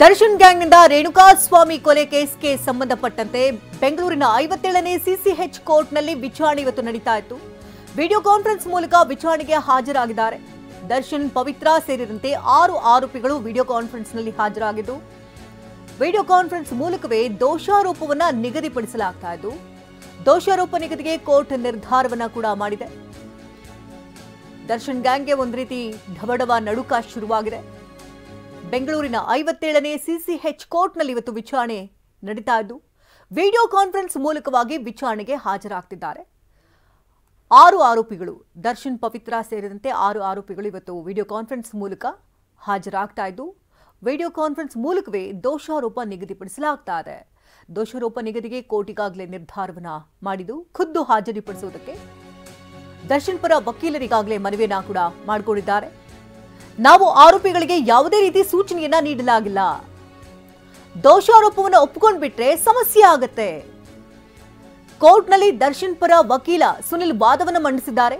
ದರ್ಶನ್ ಗ್ಯಾಂಗ್ನಿಂದ ರೇಣುಕಾಸ್ವಾಮಿ ಕೊಲೆ ಕೇಸ್ಗೆ ಸಂಬಂಧಪಟ್ಟಂತೆ ಬೆಂಗಳೂರಿನ 57ನೇ ಸಿಸಿಎಚ್ ಕೋರ್ಟ್ನಲ್ಲಿ ವಿಚಾರಣೆ ಇವತ್ತು ನಡೀತಾ ಇತ್ತು. ವಿಡಿಯೋ ಕಾನ್ಫರೆನ್ಸ್ ಮೂಲಕ ವಿಚಾರಣೆಗೆ ಹಾಜರಾಗಿದ್ದಾರೆ. ದರ್ಶನ್, ಪವಿತ್ರ ಸೇರಿದಂತೆ 6 ಆರೋಪಿಗಳು ವಿಡಿಯೋ ಕಾನ್ಫರೆನ್ಸ್ನಲ್ಲಿ ಹಾಜರಾಗಿದ್ದು, ವಿಡಿಯೋ ಕಾನ್ಫರೆನ್ಸ್ ಮೂಲಕವೇ ದೋಷಾರೋಪವನ್ನ ನಿಗದಿಪಡಿಸಲಾಗ್ತಾ ಇದ್ದು, ದೋಷಾರೋಪ ನಿಗದಿಗೆ ಕೋರ್ಟ್ ನಿರ್ಧಾರವನ್ನ ಕೂಡ ಮಾಡಿದೆ. ದರ್ಶನ್ ಗ್ಯಾಂಗ್ಗೆ ಒಂದು ರೀತಿ ಢವಢವ ನಡುಕ ಶುರುವಾಗಿದೆ. ಬೆಂಗಳೂರಿನ 57ನೇ ಸಿಸಿಎಚ್ ಕೋರ್ಟ್ನಲ್ಲಿ ಇವತ್ತು ವಿಚಾರಣೆ ನಡೀತಾ ಇದ್ದು, ವಿಡಿಯೋ ಕಾನ್ಫರೆನ್ಸ್ ಮೂಲಕವಾಗಿ ವಿಚಾರಣೆಗೆ ಹಾಜರಾಗ್ತಿದ್ದಾರೆ. 6 ಆರೋಪಿಗಳು, ದರ್ಶನ್, ಪವಿತ್ರ ಸೇರಿದಂತೆ 6 ಆರೋಪಿಗಳು ಇವತ್ತು ವಿಡಿಯೋ ಕಾನ್ಫರೆನ್ಸ್ ಮೂಲಕ ಹಾಜರಾಗ್ತಾ ಇದ್ದು, ವಿಡಿಯೋ ಕಾನ್ಫರೆನ್ಸ್ ಮೂಲಕವೇ ದೋಷಾರೋಪ ನಿಗದಿಪಡಿಸಲಾಗ್ತಾ ಇದೆ. ದೋಷಾರೋಪ ನಿಗದಿಗೆ ಕೋರ್ಟ್ ಈಗಾಗಲೇ ನಿರ್ಧಾರವನ್ನ ಮಾಡಿದ್ದು, ಖುದ್ದು ಹಾಜರುಪಡಿಸುವುದಕ್ಕೆ ದರ್ಶನ್ ಪರ ವಕೀಲರಿಗಾಗಲೇ ಮನವಿಯನ್ನ ಕೂಡ ಮಾಡಿಕೊಂಡಿದ್ದಾರೆ. ನಾವು ಆರೋಪಿಗಳಿಗೆ ಯಾವುದೇ ರೀತಿ ಸೂಚನೆಯನ್ನ ನೀಡಲಾಗಿಲ್ಲ, ದೋಷಾರೋಪವನ್ನು ಒಪ್ಪಿಕೊಂಡ್ಬಿಟ್ರೆ ಸಮಸ್ಯೆ ಆಗತ್ತೆ. ಕೋರ್ಟ್ನಲ್ಲಿ ದರ್ಶನ್ ಪರ ವಕೀಲ ಸುನಿಲ್ ವಾದವನ್ನ ಮಂಡಿಸಿದ್ದಾರೆ.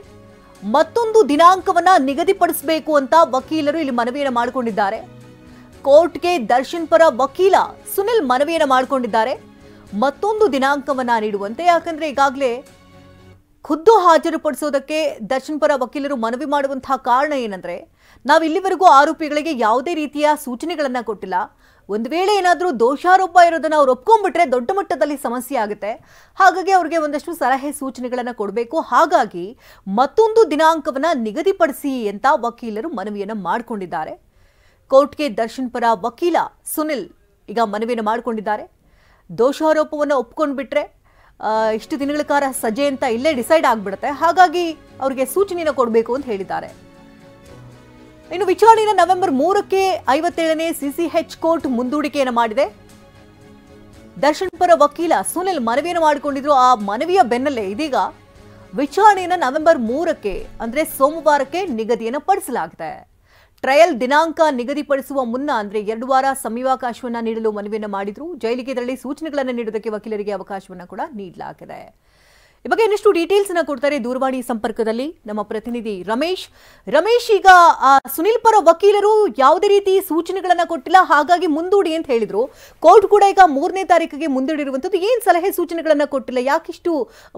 ಮತ್ತೊಂದು ದಿನಾಂಕವನ್ನ ನಿಗದಿಪಡಿಸಬೇಕು ಅಂತ ವಕೀಲರು ಇಲ್ಲಿ ಮನವಿಯನ್ನ ಮಾಡಿಕೊಂಡಿದ್ದಾರೆ. ಕೋರ್ಟ್ಗೆ ದರ್ಶನ್ ಪರ ವಕೀಲ ಸುನಿಲ್ ಮನವಿಯನ್ನ ಮಾಡಿಕೊಂಡಿದ್ದಾರೆ, ಮತ್ತೊಂದು ದಿನಾಂಕವನ್ನ ನೀಡುವಂತೆ. ಯಾಕಂದ್ರೆ ಈಗಾಗಲೇ ಖುದ್ದು ಹಾಜರುಪಡಿಸೋದಕ್ಕೆ ದರ್ಶನ್ ಪರ ವಕೀಲರು ಮನವಿ ಮಾಡುವಂತಹ ಕಾರಣ ಏನಂದ್ರೆ, ನಾವು ಇಲ್ಲಿವರೆಗೂ ಆರೋಪಿಗಳಿಗೆ ಯಾವುದೇ ರೀತಿಯ ಸೂಚನೆಗಳನ್ನ ಕೊಟ್ಟಿಲ್ಲ. ಒಂದು ವೇಳೆ ಏನಾದರೂ ದೋಷಾರೋಪ ಇರೋದನ್ನ ಅವ್ರು ಒಪ್ಕೊಂಡ್ಬಿಟ್ರೆ ದೊಡ್ಡ ಮಟ್ಟದಲ್ಲಿ ಸಮಸ್ಯೆ ಆಗುತ್ತೆ. ಹಾಗಾಗಿ ಅವ್ರಿಗೆ ಒಂದಷ್ಟು ಸಲಹೆ ಸೂಚನೆಗಳನ್ನ ಕೊಡಬೇಕು. ಹಾಗಾಗಿ ಮತ್ತೊಂದು ದಿನಾಂಕವನ್ನ ನಿಗದಿಪಡಿಸಿ ಅಂತ ವಕೀಲರು ಮನವಿಯನ್ನ ಮಾಡಿಕೊಂಡಿದ್ದಾರೆ. ಕೋರ್ಟ್ಗೆ ದರ್ಶನ್ ಪರ ವಕೀಲ ಸುನಿಲ್ ಈಗ ಮನವಿಯನ್ನು ಮಾಡಿಕೊಂಡಿದ್ದಾರೆ. ದೋಷಾರೋಪವನ್ನು ಒಪ್ಕೊಂಡ್ಬಿಟ್ರೆ ಇಷ್ಟು ದಿನಗಳ ಕಾಲ ಸಜೆ ಅಂತ ಇಲ್ಲೇ ಡಿಸೈಡ್ ಆಗ್ಬಿಡುತ್ತೆ. ಹಾಗಾಗಿ ಅವರಿಗೆ ಸೂಚನೆಯನ್ನು ಕೊಡಬೇಕು ಅಂತ ಹೇಳಿದ್ದಾರೆ. ಇನ್ನು ವಿಚಾರಣೆಯನ್ನು ನವೆಂಬರ್ 3ಕ್ಕೆ 57ನೇ ಸಿಸಿಎಚ್ ಕೋರ್ಟ್ ಮುಂದೂಡಿಕೆಯನ್ನು ಮಾಡಿದೆ. ದರ್ಶನ್ ಪರ ವಕೀಲ ಸುನಿಲ್ ಮನವಿಯನ್ನು ಮಾಡಿಕೊಂಡಿದ್ರು. ಆ ಮನವಿಯ ಬೆನ್ನಲ್ಲೇ ಇದೀಗ ವಿಚಾರಣೆಯನ್ನು ನವೆಂಬರ್ 3ಕ್ಕೆ ಅಂದ್ರೆ ಸೋಮವಾರಕ್ಕೆ ನಿಗದಿಯನ್ನು ಪಡಿಸಲಾಗಿದೆ. ಟ್ರಯಲ್ ದಿನಾಂಕ ನಿಗದಿಪಡಿಸುವ ಮುನ್ನ ಅಂದ್ರೆ 2 ವಾರ ಸಮಯಾವಕಾಶವನ್ನ ನೀಡಲು ಮನವಿಯನ್ನು ಮಾಡಿದ್ರು. ಜೈಲಿಗೆ ತೆರಳಿ ಸೂಚನೆಗಳನ್ನು ನೀಡುವುದಕ್ಕೆ ವಕೀಲರಿಗೆ ಅವಕಾಶವನ್ನ ಕೂಡ ನೀಡಲಾಗಿದೆ. ಈ ಬಗ್ಗೆ ಇನ್ನಷ್ಟು ಡೀಟೇಲ್ಸ್ ಅನ್ನ ಕೊಡ್ತಾರೆ ದೂರವಾಣಿ ಸಂಪರ್ಕದಲ್ಲಿ ನಮ್ಮ ಪ್ರತಿನಿಧಿ ರಮೇಶ್. ಈಗ ಸುನಿಲ್ ಪರ ವಕೀಲರು ಯಾವುದೇ ರೀತಿ ಸೂಚನೆಗಳನ್ನ ಕೊಟ್ಟಿಲ್ಲ, ಹಾಗಾಗಿ ಮುಂದೂಡಿ ಅಂತ ಹೇಳಿದ್ರು. ಕೋರ್ಟ್ ಕೂಡ ಈಗ 3ನೇ ತಾರೀಕಿಗೆ ಮುಂದೂಡಿರುವಂತದ್ದು. ಏನ್ ಸಲಹೆ ಸೂಚನೆಗಳನ್ನ ಕೊಟ್ಟಿಲ್ಲ, ಯಾಕಿಷ್ಟು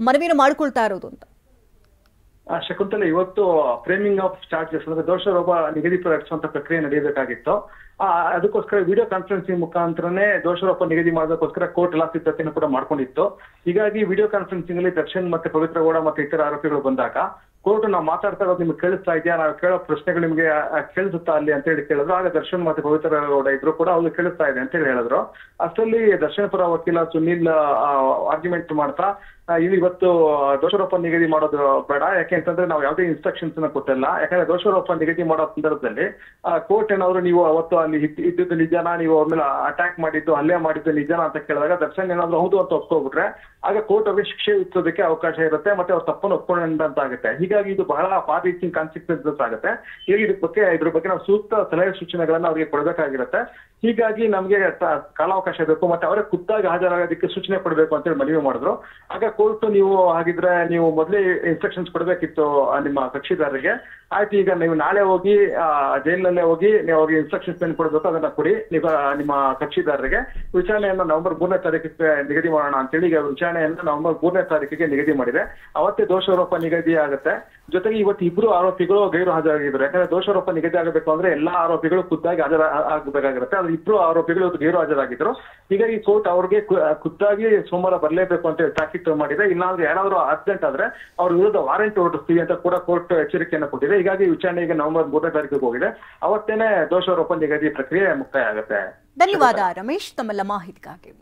ಮನವಿಯನ್ನು ಮಾಡ್ಕೊಳ್ತಾ ಇರೋದು ಅಂತ? ಶಕುಂತಲ, ಇವತ್ತು ಫ್ರೇಮಿಂಗ್ ಆಫ್ ಚಾರ್ಜಸ್ ಅಂದ್ರೆ ದೋಷಾರೋಪ ನಿಗದಿಪಡಿಸುವಂತ ಪ್ರಕ್ರಿಯೆ ನಡೆಯಬೇಕಾಗಿತ್ತು. ಅದಕ್ಕೋಸ್ಕರ ವಿಡಿಯೋ ಕಾನ್ಫರೆನ್ಸಿಂಗ್ ಮುಖಾಂತರನೇ ದೋಷಾರೋಪ ನಿಗದಿ ಮಾಡೋದಕ್ಕೋಸ್ಕರ ಕೋರ್ಟ್ ಎಲ್ಲಾ ಸಿದ್ಧತೆಯನ್ನು ಕೂಡ ಮಾಡ್ಕೊಂಡಿತ್ತು. ಹೀಗಾಗಿ ವಿಡಿಯೋ ಕಾನ್ಫರೆನ್ಸಿಂಗ್ ಅಲ್ಲಿ ದರ್ಶನ್ ಮತ್ತೆ ಪವಿತ್ರ ಗೌಡ ಮತ್ತೆ ಇತರ ಆರೋಪಿಗಳು ಬಂದಾಗ ಕೋರ್ಟ್ ನಾವು ಮಾತಾಡ್ತಾ ಇರೋದು ನಿಮ್ಗೆ ಕೇಳಿಸ್ತಾ ಇದೆಯಾ, ನಾವು ಕೇಳೋ ಪ್ರಶ್ನೆಗಳು ನಿಮ್ಗೆ ಕೇಳಿಸುತ್ತಾ ಅಲ್ಲಿ ಅಂತ ಹೇಳಿ ಕೇಳಿದ್ರು. ಆಗ ದರ್ಶನ್ ಮತ್ತೆ ಪವಿತ್ರ ಗೌಡ ಇದ್ರು ಕೂಡ ಅವ್ರು ಕೇಳಿಸ್ತಾ ಇದೆ ಅಂತ ಹೇಳಿ ಹೇಳಿದ್ರು. ಅಷ್ಟರಲ್ಲಿ ದರ್ಶನ್ ಪರ ವಕೀಲ ಸುನಿಲ್ ಆರ್ಗ್ಯುಮೆಂಟ್ ಮಾಡ್ತಾ ಇವತ್ತು ದೋಷಾರೋಪ ನಿಗದಿ ಮಾಡೋದು ಬೇಡ, ಯಾಕೆ ಅಂತಂದ್ರೆ ನಾವು ಯಾವುದೇ ಇನ್ಸ್ಟ್ರಕ್ಷನ್ಸ್ ಅನ್ನ ಕೊಟ್ಟಿಲ್ಲ. ಯಾಕಂದ್ರೆ ದೋಷಾರೋಪ ನಿಗದಿ ಮಾಡೋ ಸಂದರ್ಭದಲ್ಲಿ ಕೋರ್ಟ್ ಏನಾದ್ರು ನೀವು ಅವತ್ತು ಅಲ್ಲಿ ಇದ್ದಿದ್ದು ನಿಜಾನ, ನೀವು ಅವ್ರ ಮೇಲೆ ಅಟ್ಯಾಕ್ ಮಾಡಿದ್ದು, ಹಲ್ಲೆ ಮಾಡಿದ್ದು ನಿಜಾನ ಅಂತ ಕೇಳಿದಾಗ ದರ್ಶನ್ ಏನಾದ್ರು ಹೌದು ಅಂತ ಒಪ್ಕೊಬಿಟ್ರೆ ಆಗ ಕೋರ್ಟ್ ಅವ್ರಿಗೆ ಶಿಕ್ಷೆ ವಿಧಿಸೋದಕ್ಕೆ ಅವಕಾಶ ಇರುತ್ತೆ, ಮತ್ತೆ ಅವ್ರ ತಪ್ಪನ್ನು ಒಪ್ಕೊಂಡಂತ ಆಗುತ್ತೆ. ಹೀಗಾಗಿ ಇದು ಬಹಳ ಫಾರ್ ರೀಚಿಂಗ್ ಕಾನ್ಸಿಕ್ವೆನ್ಸಸ್ ಆಗುತ್ತೆ. ಈಗ ಇದ್ರ ಬಗ್ಗೆ ನಾವು ಸೂಕ್ತ ಸಲಹೆ ಸೂಚನೆಗಳನ್ನ ಅವ್ರಿಗೆ ಕೊಡಬೇಕಾಗಿರುತ್ತೆ. ಹೀಗಾಗಿ ನಮ್ಗೆ ಕಾಲಾವಕಾಶ ಬೇಕು, ಮತ್ತೆ ಅವರೇ ಖುದ್ದಾಗಿ ಹಾಜರಾಗೋದಕ್ಕೆ ಸೂಚನೆ ಕೊಡಬೇಕು ಅಂತ ಹೇಳಿ ಮನವಿ ಮಾಡಿದ್ರು. ಆಗ ಕೋರ್ಟ್ ನೀವು ಹಾಗಿದ್ರೆ ನೀವು ಮೊದಲೇ ಇನ್ಸ್ಟ್ರಕ್ಷನ್ಸ್ ಕೊಡಬೇಕಿತ್ತು ನಿಮ್ಮ ಕಕ್ಷಿದಾರರಿಗೆ. ಆಯ್ತು, ಈಗ ನೀವು ನಾಳೆ ಹೋಗಿ ಜೈಲಿನಲ್ಲೇ ಹೋಗಿ ನೀವು ಅವ್ರಿಗೆ ಇನ್ಸ್ಟ್ರಕ್ಷನ್ಸ್ ಏನ್ ಕೊಡಬೇಕು ಅದನ್ನ ಕೊಡಿ ನಿಮ್ಮ ಕಕ್ಷಿದಾರರಿಗೆ. ವಿಚಾರಣೆಯನ್ನ ನವೆಂಬರ್ 3ನೇ ತಾರೀಕಿಗೆ ನಿಗದಿ ಮಾಡೋಣ ಅಂತೇಳಿ ಈಗ ವಿಚಾರಣೆಯನ್ನ ನವೆಂಬರ್ 3ನೇ ತಾರೀಕಿಗೆ ನಿಗದಿ ಮಾಡಿದೆ. ಅವತ್ತೇ ದೋಷಾರೋಪ ನಿಗದಿ ಆಗುತ್ತೆ. ಜೊತೆಗೆ ಇವತ್ತು 2 ಆರೋಪಿಗಳು ಗೈರು ಹಾಜರಾಗಿದ್ರು. ಯಾಕಂದ್ರೆ ದೋಷಾರೋಪ ನಿಗದಿ ಆಗಬೇಕು ಅಂದ್ರೆ ಎಲ್ಲಾ ಆರೋಪಿಗಳು ಖುದ್ದಾಗಿ ಆಗಬೇಕಾಗಿರುತ್ತೆ. ಅದು 2 ಆರೋಪಿಗಳು ಇವತ್ತು ಗೈರು ಹಾಜರಾಗಿದ್ರು. ಹೀಗಾಗಿ ಕೋರ್ಟ್ ಅವ್ರಿಗೆ ಖುದ್ದಾಗಿ ಸೋಮವಾರ ಬರಲೇಬೇಕು ಅಂತ ತಾಕೀತು ಮಾಡಿದೆ. ಇಲ್ಲಾಂದ್ರೆ ಯಾರಾದ್ರೂ ಅರ್ಜೆಂಟ್ ಆದ್ರೆ ಅವ್ರ ವಿರುದ್ಧ ವಾರೆಂಟ್ ಹೊರಡಿಸ್ತೀವಿ ಅಂತ ಕೂಡ ಕೋರ್ಟ್ ಎಚ್ಚರಿಕೆಯನ್ನು ಕೊಟ್ಟಿದೆ. ಹೀಗಾಗಿ ವಿಚಾರಣೆ ಈಗ ನವೆಂಬರ್ 3ನೇ ತಾರೀಕಿಗೆ ಹೋಗಿದೆ. ಅವತ್ತೇನೆ ದೋಷಾರೋಪ ನಿಗದಿ ಪ್ರಕ್ರಿಯೆ ಮುಕ್ತಾಯ ಆಗುತ್ತೆ. ಧನ್ಯವಾದ ರಮೇಶ್, ತಮ್ಮೆಲ್ಲ ಮಾಹಿತಿಗಾಗಿ.